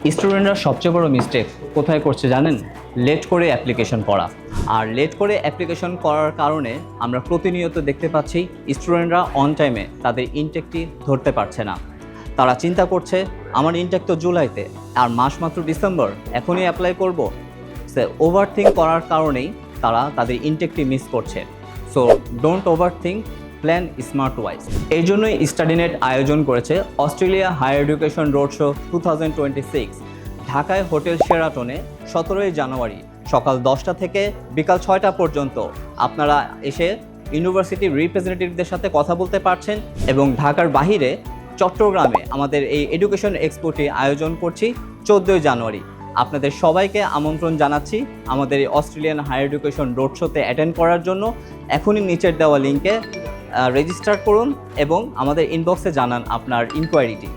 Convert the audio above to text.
স্টুডেন্টরা সবচেয়ে বড় মিস্টেক কোথায় করছে জানেন? লেট করে অ্যাপ্লিকেশন করা। আর লেট করে অ্যাপ্লিকেশন করার কারণে আমরা প্রতিনিয়ত দেখতে পাচ্ছি স্টুডেন্টরা অন টাইমে তাদের ইনটেকটি ধরতে পারছে না। তারা চিন্তা করছে আমার ইনটেক তো জুলাইতে, আর মাস মাত্র ডিসেম্বর, এখনই অ্যাপ্লাই করব। ওভার থিঙ্ক করার কারণেই তারা তাদের ইনটেকটি মিস করছে। So don't over think, plan smart wise. এই জন্যই স্টাডিনেট আয়োজন করেছে Australia higher education road show 2026 ঢাকায় হোটেল শেরাটনে 17ই জানুয়ারি সকাল 10টা থেকে বিকাল 6টা পর্যন্ত। আপনারা এসে ইউনিভার্সিটির রিপ্রেজেন্টেটিভদের সাথে কথা বলতে পারছেন এবং ঢাকার বাহিরে চট্টগ্রামে আমাদের এই এডুকেশন এক্সপোটি আয়োজন করছি 14ই জানুয়ারি। আপনাদের সবাইকে আমন্ত্রণ জানাচ্ছি আমাদের এই অস্ট্রেলিয়ান হায়ার এডুকেশন রোড শোতে অ্যাটেন্ড করার জন্য। এখনই নিচের দেওয়া লিঙ্কে রেজিস্টার করুন এবং আমাদের ইনবক্সে জানান আপনার ইনকোয়ারিটি।